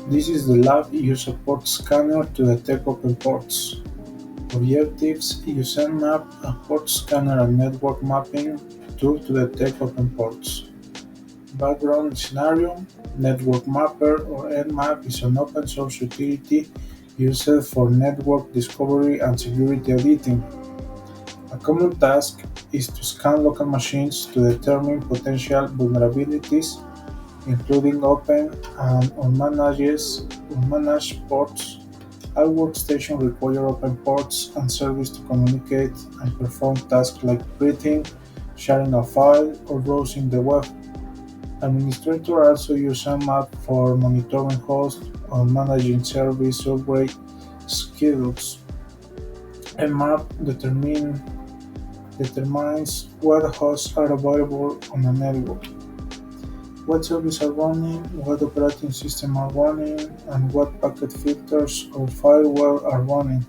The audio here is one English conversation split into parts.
This is the lab use a port scanner to detect open ports. Objectives use Nmap, a port scanner and network mapping tool to detect open ports. Background scenario: Network Mapper or Nmap is an open source utility used for network discovery and security auditing. A common task is to scan local machines to determine potential vulnerabilities, including open and unmanaged ports. All workstations require open ports and service to communicate and perform tasks like printing, sharing a file, or browsing the web. Administrators also use Nmap for monitoring hosts or managing service upgrade schedules. Nmap determines what hosts are available on a network, what services are running, what operating systems are running, and what packet filters or firewall are running.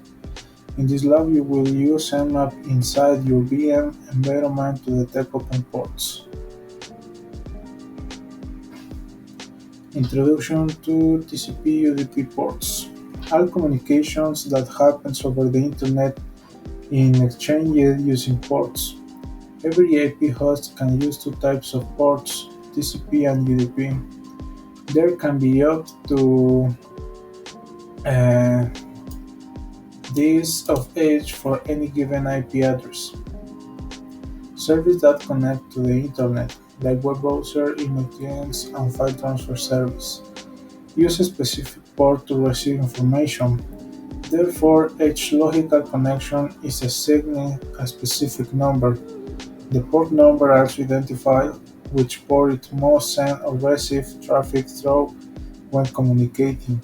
In this lab, you will use Nmap inside your VM environment to detect open ports. Introduction to TCP/UDP ports. All communications that happens over the Internet in exchanged using ports. Every IP host can use two types of ports, TCP and UDP. There can be up to uh, this of each for any given IP address. Services that connect to the Internet, like web browser, email clients, and file transfer service, use a specific port to receive information. Therefore, each logical connection is assigned a specific number. The port number also identifies which port it must send or receive traffic through when communicating.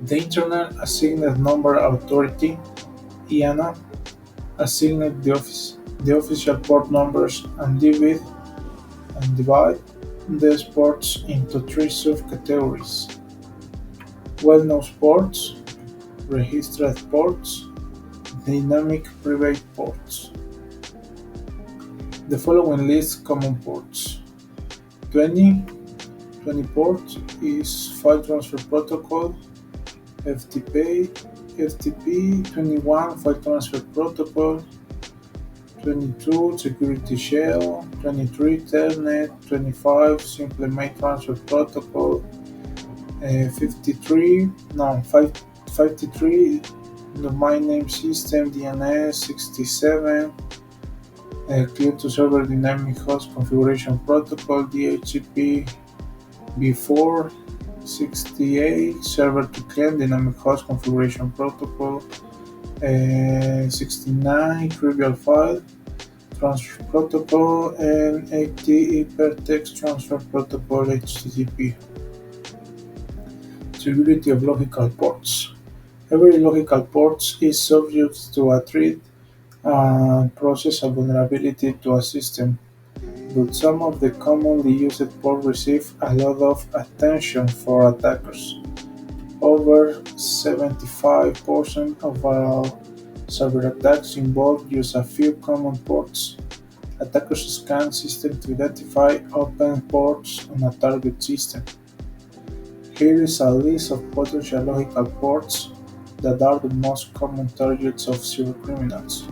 The Internet Assigned Number Authority (IANA) assigned the official port numbers and divide these ports into three subcategories: well-known ports, registered ports, dynamic private ports. The following lists common ports: 20. 20 port is File Transfer Protocol, FTP, FTP 21 File Transfer Protocol, 22 Security Shell, 23 Telnet, 25 Simple Mail Transfer Protocol, 53 no 5, 53 Domain Name System DNS, 67 Client to Server Dynamic Host Configuration Protocol DHCP v4, 68 Server to Client Dynamic Host Configuration Protocol, 69 Trivial File Transfer Protocol, and 80 Hypertext Transfer Protocol HTTP. Security of logical ports. Every logical port is subject to a threat and process a vulnerability to a system, but some of the commonly used ports receive a lot of attention for attackers. Over 75% of all cyberattacks involve use a few common ports. Attackers scan systems to identify open ports on a target system. Here is a list of potential logical ports that are the most common targets of cybercriminals.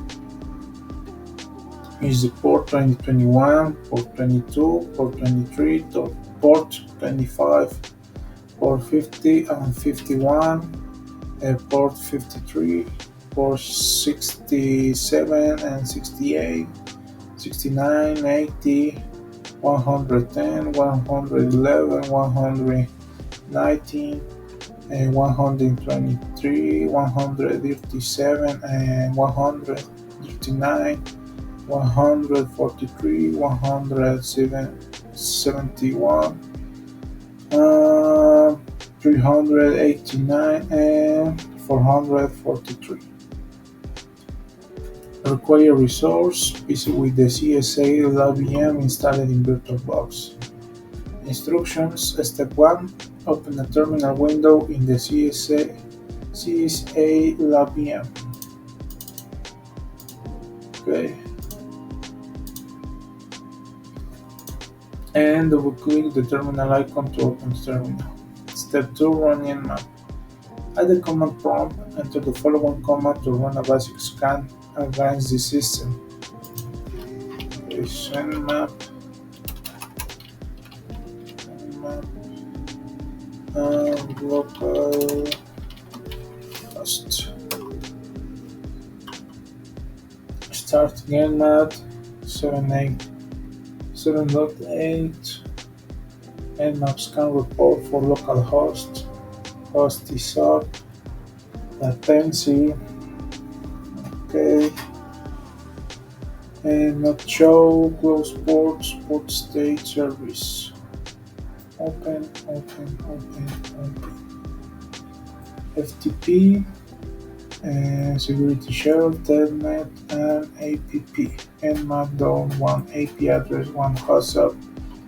Is the port 2021, port 22, port 23, port 25, port 50 and 51, port 53, port 67 and 68, 69, 80, 110, 111, 119, 123, 137 and 139, 143, 171, 389 and 443. Require resource: PC with the CSA Lab VM installed in VirtualBox. Instructions: Step 1. Open a terminal window in the CSA Lab VM. Okay. And double-click the terminal icon to open the terminal. Step 2. Run Nmap. At the command prompt, enter the following command to run a basic scan against the system. Nmap, nmap, and local host. Start again mat 7.8. Nmap scan report for localhost. Host is up. Latency. Okay. Nmap show. Close ports. Port state service. Open. FTP. Security shell, telnet, and app. Nmap down one AP address, one host up.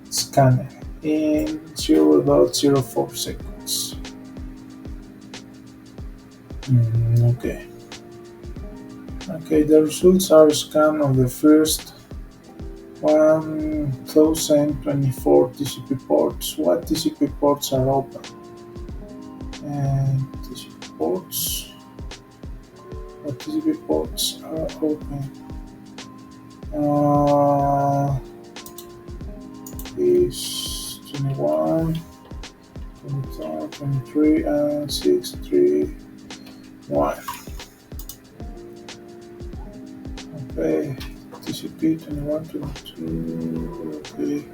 Scanner in 0.04 seconds. Okay. Okay, the results are a scan of the first 1024 TCP ports. What TCP ports are open? And TCP ports. What TCP ports are open? Is 21, 22, 23, and 631. Okay, TCP 21, 22. Okay.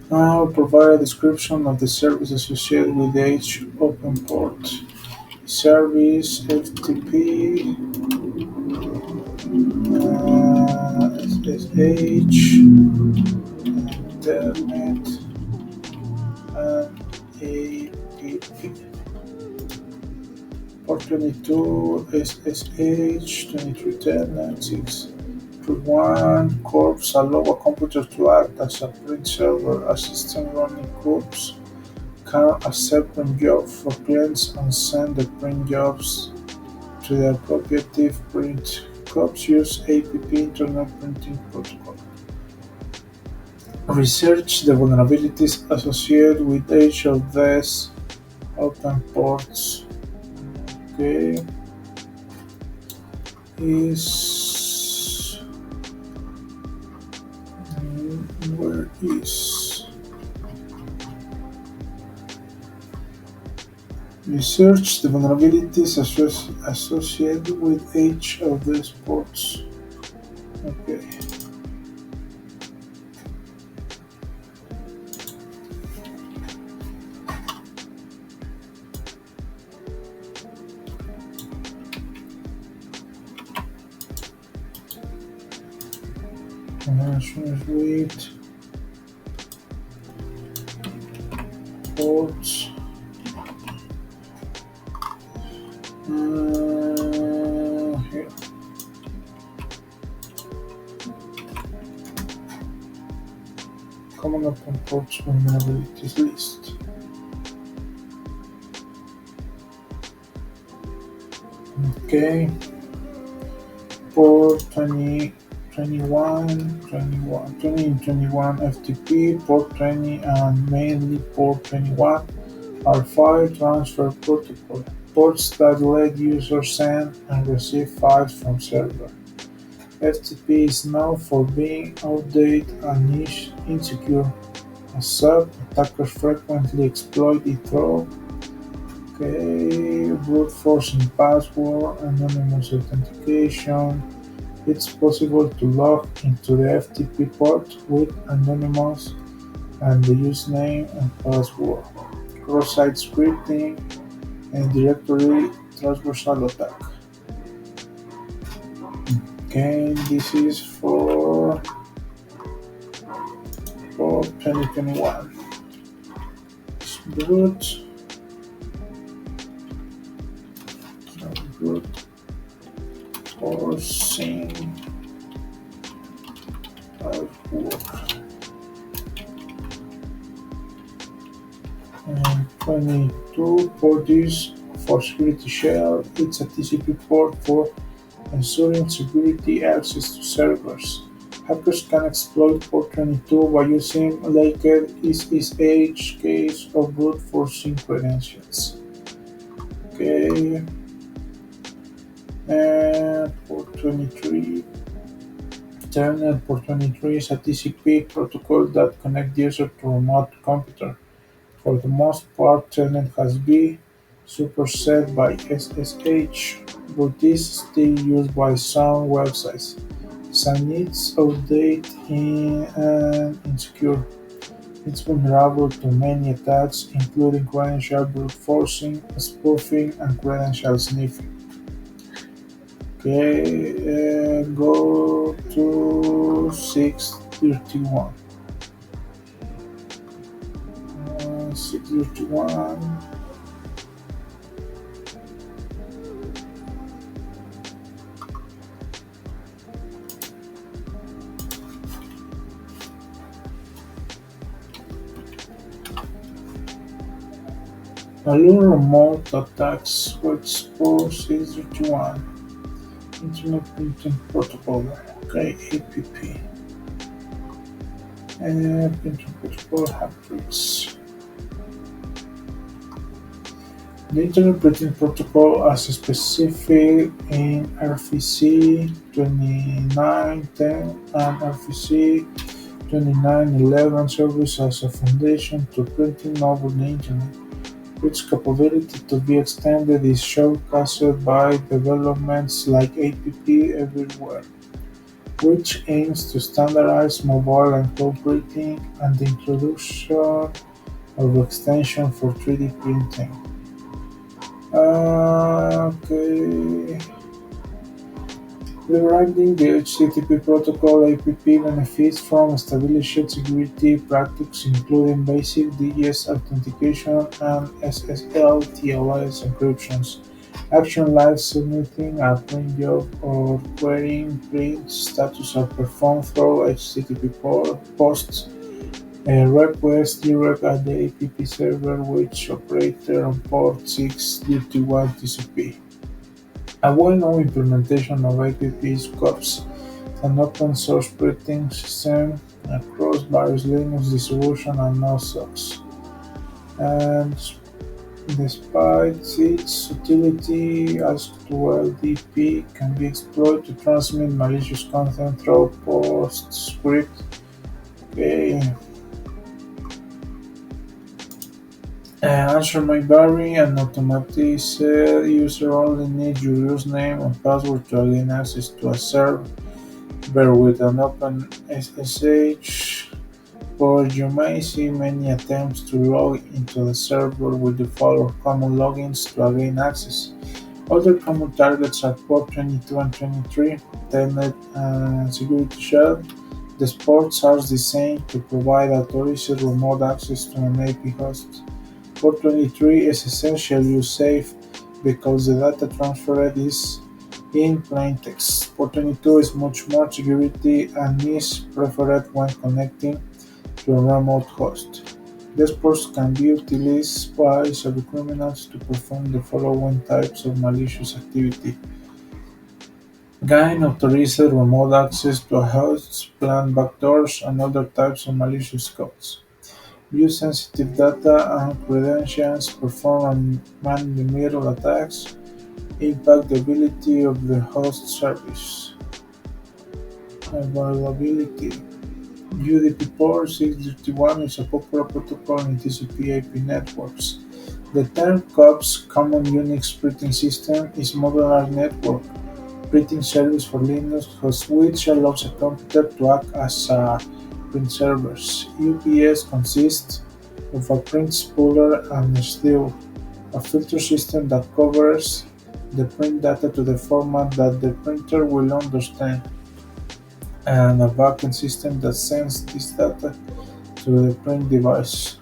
Now provide a description of the service associated with each open port. Service FTP, SSH, Internet, and APP. Port 22 SSH, 23 Telnet, 631 corps allow a computer to act as a print server. A system running corps can accept print jobs for clients and send the print jobs to the appropriate print. Corps use APP Internet Printing Protocol. Research the vulnerabilities associated with each of these open ports. Okay. Where is research the vulnerabilities associated with each of these ports. Okay. Wait. Ports. Here. Common open ports vulnerabilities list. Okay. Port 2021 FTP, port 20 and mainly port 21 are file transfer protocol, ports that let users send and receive files from server. FTP is known for being outdated and insecure. As such, attackers frequently exploit it through brute forcing password, anonymous authentication. It's possible to log into the FTP port with anonymous and the username and password. Cross-site scripting and directory traversal attack. Okay, this is for 2021. It's brute forcing password. And 22 port is for security shell. It's a TCP port for ensuring security access to servers. Hackers can exploit port 22 by using leaked SSH keys or brute forcing credentials. Okay, and port 23. Ethernet port 23 is a TCP protocol that connects user to remote computer. For the most part, Telnet has been superseded by SSH, but is still used by some websites. Some it's outdated and insecure. It's vulnerable to many attacks, including credential brute forcing, spoofing, and credential sniffing. Okay, go to 631. 631. Allure remote attacks will expose 631. Internet Printing Protocol. Okay, APP. Printing Protocol Hacktricks. The Internet Printing Protocol as specified in RFC 2910 and RFC 2911 serves as a foundation to printing over the Internet. Its capability to be extended is showcased by developments like app everywhere, which aims to standardize mobile and cloud printing, and the introduction of extensions for 3D printing. Okay. Rewriting the HTTP protocol, APP benefits from established security practices including basic DNS authentication and SSL/TLS encryptions. Action like submitting a print job or querying print status are performed through HTTP posts requests direct at the APP server, which operates on port 631 TCP. A well-known implementation of app is COPS, an open-source printing system across various Linux distributions and no-SOCs. And despite its utility, AskToLDP can be exploited to transmit malicious content through PostScript. Okay. Answer may vary, and automatic user only needs your username and password to gain access to a server with an open SSH port. You may see many attempts to log into the server with the following common logins to gain access. Other common targets are port 22 and 23, Telnet, and Security Shell. The ports are designed to provide authorized remote access to an AP host. Port 23 is essentially safe because the data transferred is in plain text. Port 22 is much more security and is preferred when connecting to a remote host. These ports can be utilized by cybercriminals to perform the following types of malicious activity: gain authorized remote access to a host, plant backdoors, and other types of malicious codes. View sensitive data and credentials, perform man-in-the-middle attacks, impact the ability of the host service. Availability: UDP port 631 is a popular protocol in TCP/IP networks. The term COPS, Common Unix Printing System, is modular network printing service for Linux, which allows a computer to act as a print server. UPS consists of a print spooler and a sleeve, a filter system that covers the print data to the format that the printer will understand, and a backend system that sends this data to the print device.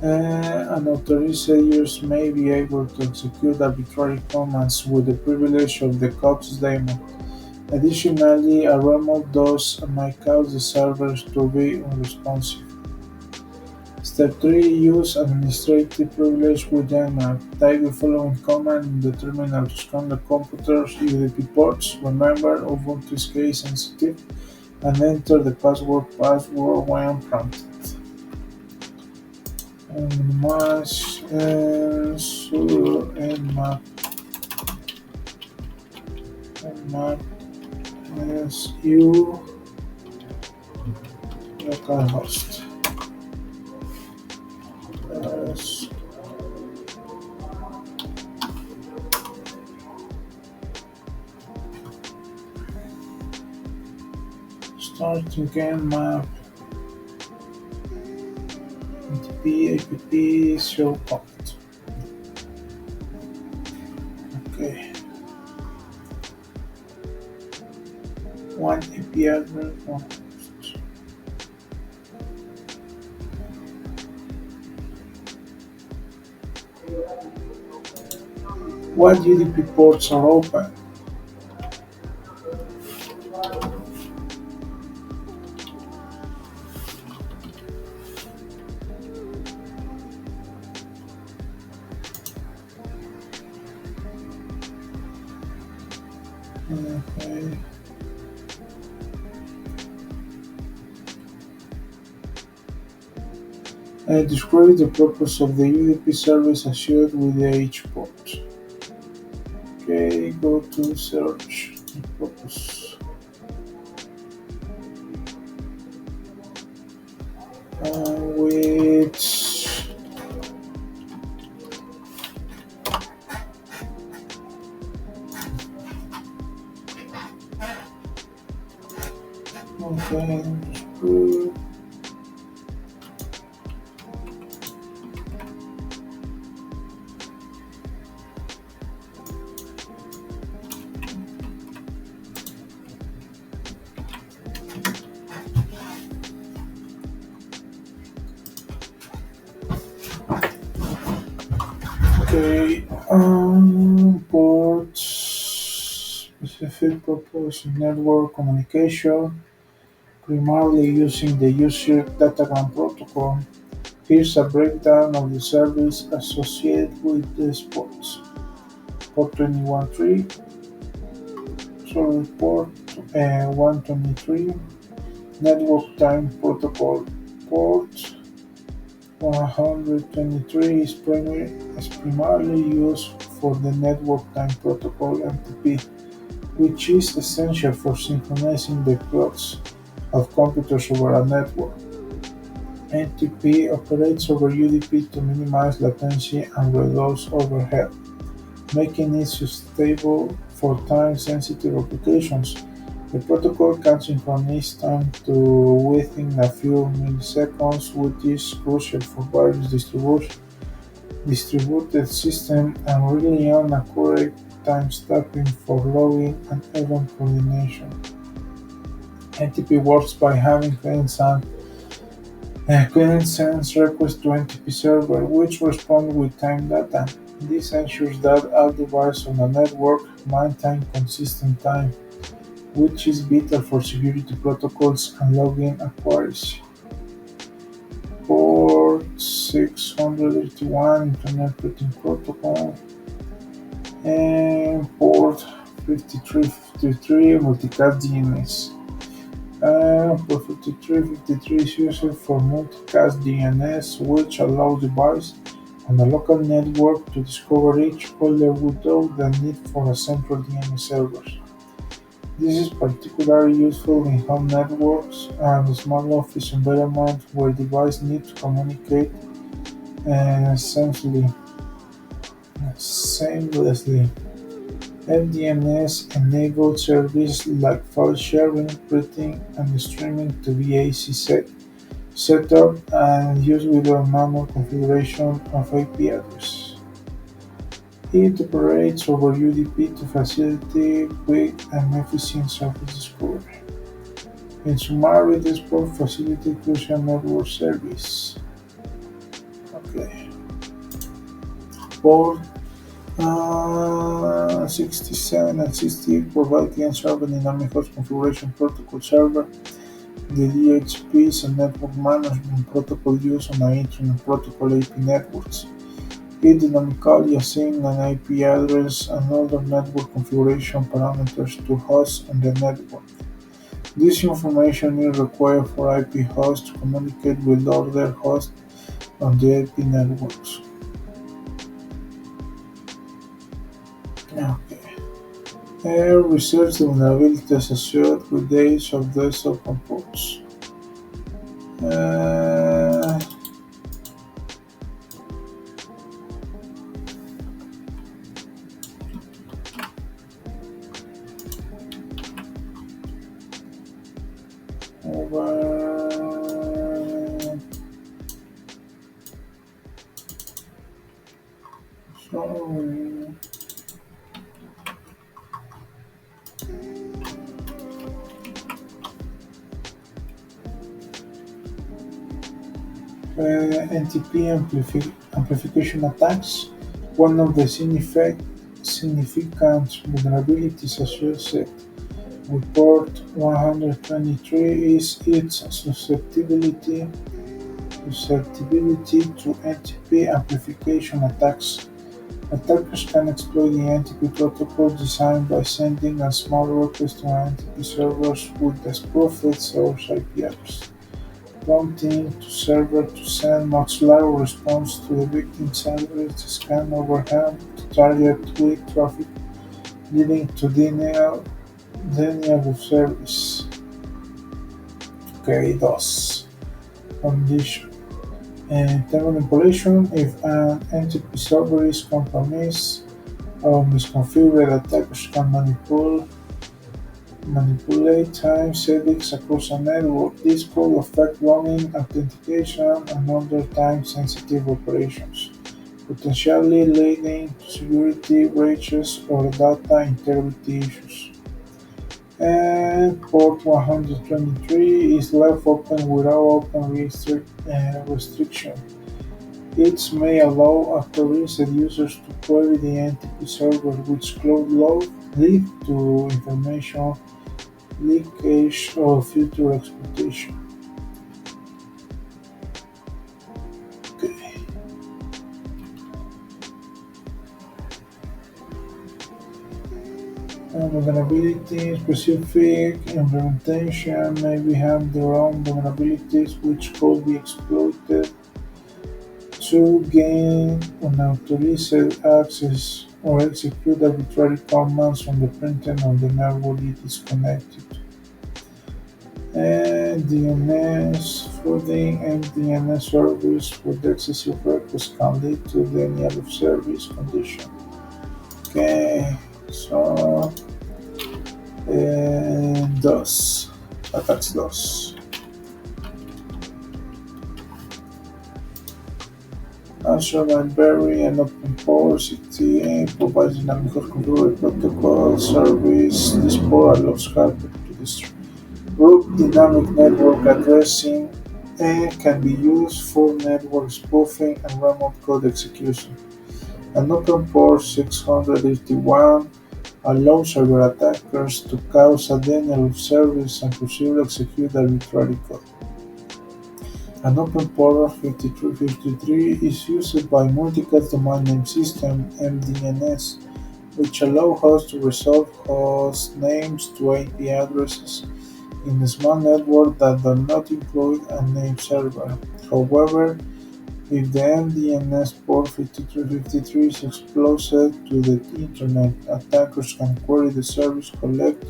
Unauthorized users may be able to execute arbitrary commands with the privilege of the COPS daemon. Additionally, a remote DOS might cause the servers to be unresponsive. Step 3. Use administrative privilege with Nmap. Type the following command in the terminal to scan the computer's UDP ports. Remember, Ubuntu is case sensitive. and enter the password when prompted. And minimize sudo nmap su localhost. Yes. Starting Nmap NTP app show point. Okay. One IP address. One host. What UDP ports are open? Okay. Describe the purpose of the UDP service associated with the H port. Okay, go to search the purpose. Which okay, describe. Okay, port specific purpose network communication, primarily using the user datagram protocol. Here's a breakdown of the service associated with these ports. Port 213, sorry, port 123, network time protocol. Port 123 is primarily used for the network time protocol (NTP), which is essential for synchronizing the clocks of computers over a network. NTP operates over UDP to minimize latency and reduce overhead, making it suitable for time-sensitive applications. The protocol can synchronize time to within a few milliseconds, which is crucial for various distributed systems and rely on accurate timestamping for logging and event coordination. NTP works by having client sends requests to NTP server, which respond with time data. This ensures that all devices on a network maintain consistent time, which is vital for security protocols and login accuracy. Port 681 Internet Routing Protocol and port 5353 Multicast DNS. Port 5353 is used for multicast DNS, which allows devices on a local network to discover each folder without the need for a central DNS server. This is particularly useful in home networks and small office environments where devices need to communicate seamlessly. FDNS-enabled services like file sharing, printing, and streaming to be AC set up and used without manual configuration of IP address. It operates over UDP to facilitate quick and efficient service discovery. In summary, this port facilitates crucial network service. Okay. Port 67 and 68 provide client server dynamic host configuration protocol server. The DHCP is a network management protocol used on Internet Protocol IP networks. It dynamically assigns an IP address and other network configuration parameters to hosts on the network. This information is required for IP hosts to communicate with other hosts on the IP networks. Okay. Research the vulnerabilities associated with the age of desktop ports. Uh, over, sorry. NTP amplification attacks. One of the significant vulnerabilities associated with port 123 is its susceptibility to NTP amplification attacks. Attackers can exploit the NTP protocol designed by sending a small request to NTP servers with the spoofed source IP address, prompting the server to send much slower response to the victim's address to scan overhead to target weak traffic, leading to denial of service. Okay, DOS condition. Term manipulation: if an NTP server is compromised or misconfigured, attackers can manipulate time settings across a network. This could affect login, authentication, and other time-sensitive operations, potentially leading to security breaches or data integrity issues. And port 123 is left open without restriction. It may allow authorized users to query the NTP server, which could lead to information leakage or future exploitation. Okay. Vulnerability specific implementation maybe have their own vulnerabilities which could be exploited to gain unauthorized access or execute arbitrary commands from the printer on the network it is connected to. And DNS flooding and DNS service with excessive requests can lead to denial of service condition. Okay, so DOS attacks DOS. Azure Library and OpenPort provides dynamic configurable protocol service. This port allows hackers to disrupt dynamic network addressing and can be used for network spoofing and remote code execution. An OpenPort 681 allows cyber attackers to cause a denial of service and proceed execute arbitrary code. An open port 5353 is used by multicast domain name system (MDNS), which allow hosts to resolve host names to IP addresses in a small network that do not include a name server. However, if the MDNS port 5353 is exposed to the Internet, attackers can query the service, collect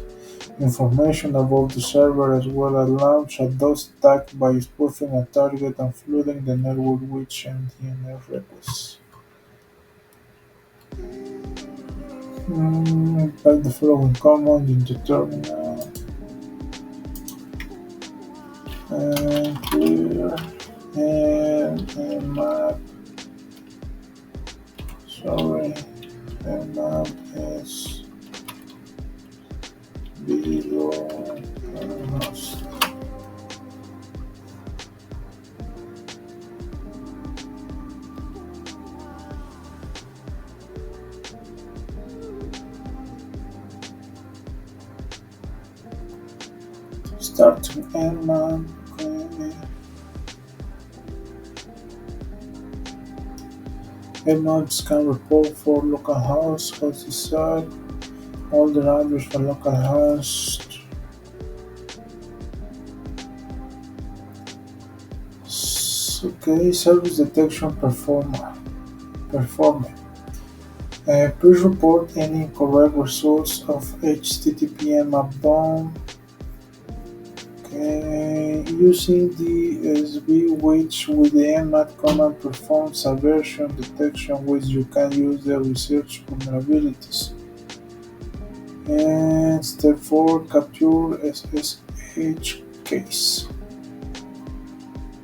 information about the server, as well as launch a DOS attack by spoofing a target and flooding the network with MDNS requests. Type the following command in the terminal and clear and Nmap. Sorry, Nmap is below host. Start to Nmap. Nmap can report for localhost, host site, older address for localhost, Okay, service detection performer. Please report any incorrect results of HTTP Nmap DOM. Okay, using DSB which with the Nmap command performs a version detection which you can use the research vulnerabilities. And step 4, capture SSH case.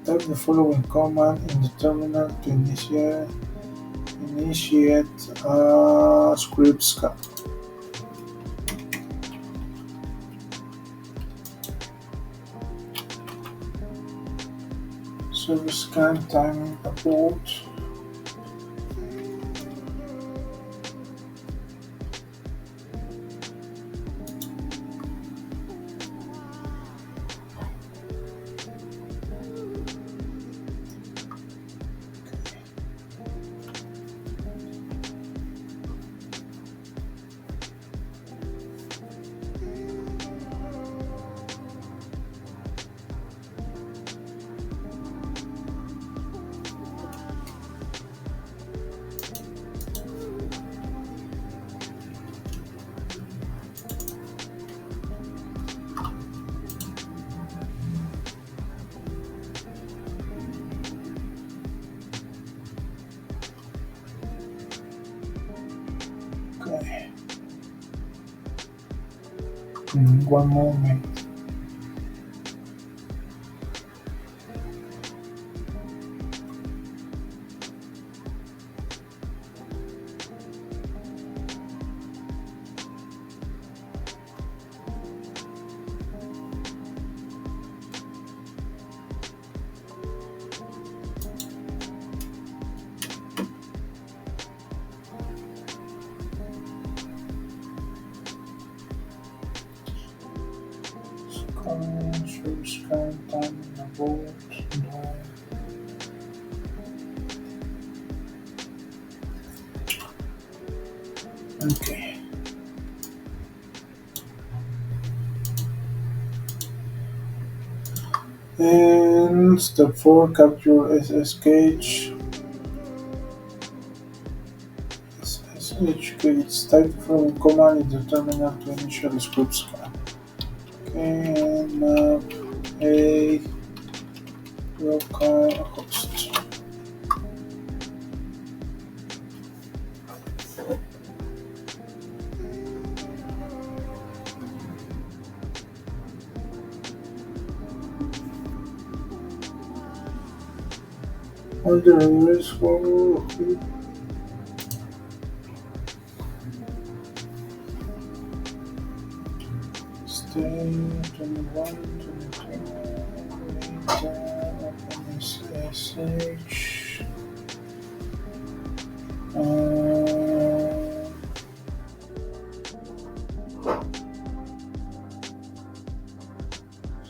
Type the following command in the terminal to initiate a script scan. Service scan timing about. Okay. One moment. Service scan timing about. Okay. And step 4, capture SSH. SSH case. Type from command in the terminal to initial script scan. Okay, and a localhost. All the address for stay 21, 22, SSH.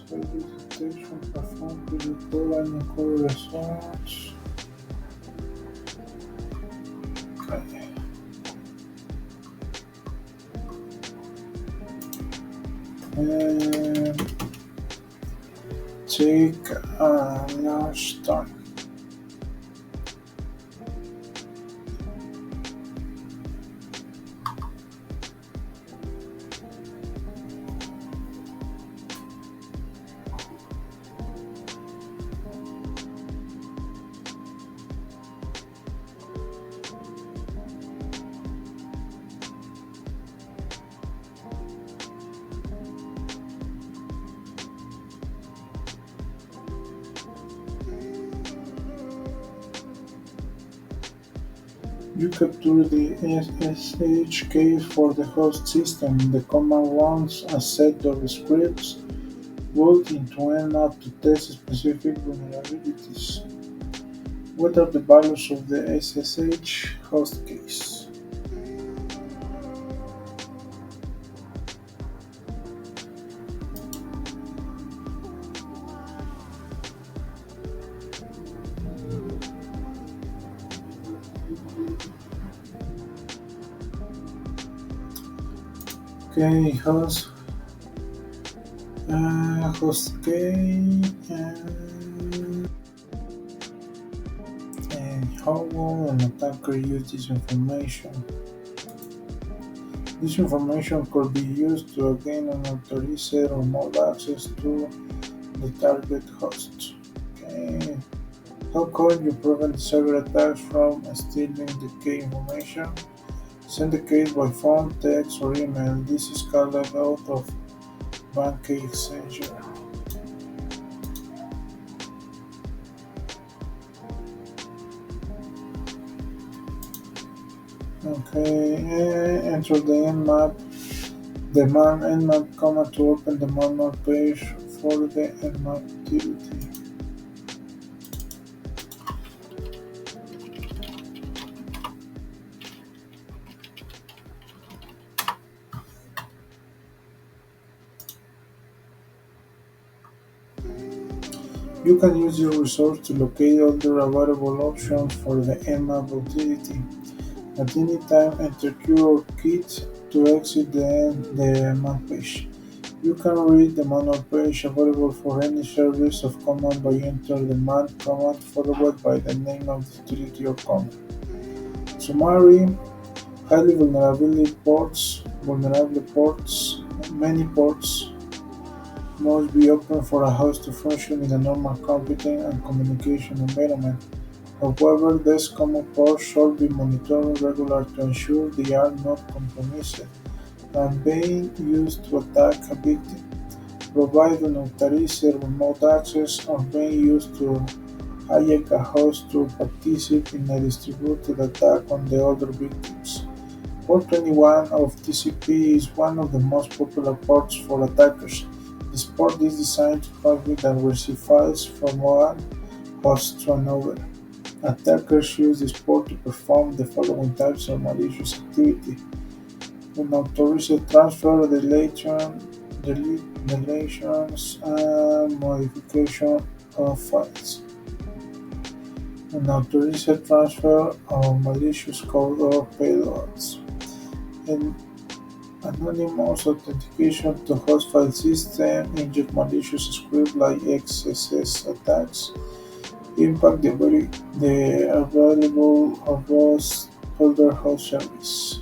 Service detection performed to report and encode results. Okay. And take a large time. You capture the SSH case for the host system. The command runs a set of scripts built into Nmap to test specific vulnerabilities. What are the values of the SSH host case? Okay, host key. How will an attacker use this information? This information could be used to gain unauthorized or remote access to the target host. Okay. How could you prevent cyber attacks from stealing the key information? Send the case by phone, text, or email. This is called a out of bank key exchanger. Okay, enter the Nmap, the man Nmap command to open the manual page for the Nmap utility. You can use this resource to locate other available options for the Nmap utility. At any time, enter Q or kit to exit the man page. You can read the manual page available for any service of command by enter the man command followed by the name of the utility or command. Summary: highly vulnerable ports, many ports must be open for a host to function in a normal computing and communication environment. However, these common ports should be monitored regularly to ensure they are not compromised and being used to attack a victim, provide unauthorized remote access, or being used to hijack a host to participate in a distributed attack on the other victims. Port 21 of TCP is one of the most popular ports for attackers. This port is designed to transmit and receive files from one host to another. Attackers use this port to perform the following types of malicious activity: unauthorized transfer, deletions, and modification of files; unauthorized transfer of malicious code or payloads; and anonymous authentication to host file system; inject malicious script like XSS attacks; impact the available host holder host service.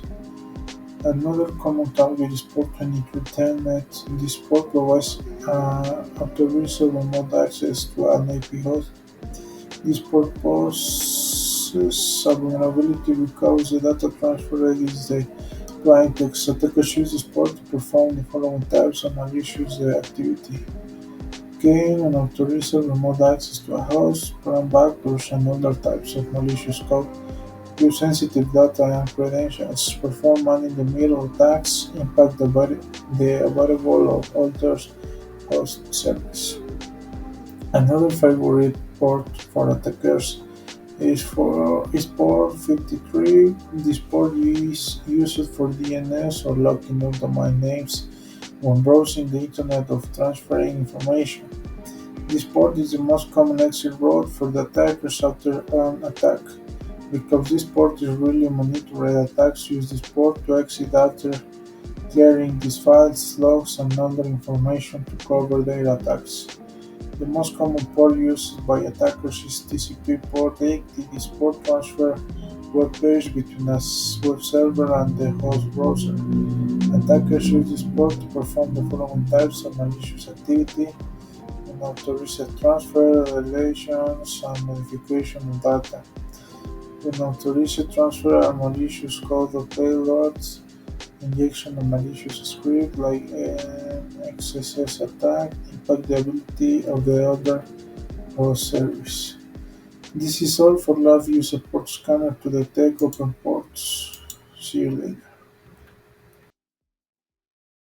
Another common target is port 23 Telnet. This port provides authorized remote access to an IP host. This port poses a vulnerability because the data transfer is the plain text. Attackers use this port to perform the following types of malicious activity: gain unauthorized remote access to a host, run backdoors, and other types of malicious code; use sensitive data and credentials; perform man-in-the-middle attacks; impact the available of alters host service. Another favorite port for attackers is port 53. This port is used for DNS or locking of domain names when browsing the Internet or transferring information. This port is the most common exit route for the attackers after an attack. Because this port is really monitored, attacks use this port to exit after clearing these files, logs, and other information to cover their attacks. The most common port used by attackers is TCP port 80. This port transfers web pages between a web server and the host browser. Attackers use this port to perform the following types of malicious activity: unauthorized transfer, deletions, and modification of data; unauthorized transfer and malicious code or payloads; injection of malicious script like an XSS attack; impact the ability of the other host service. This is all for love. Use a port scanner to detect open ports. See you later.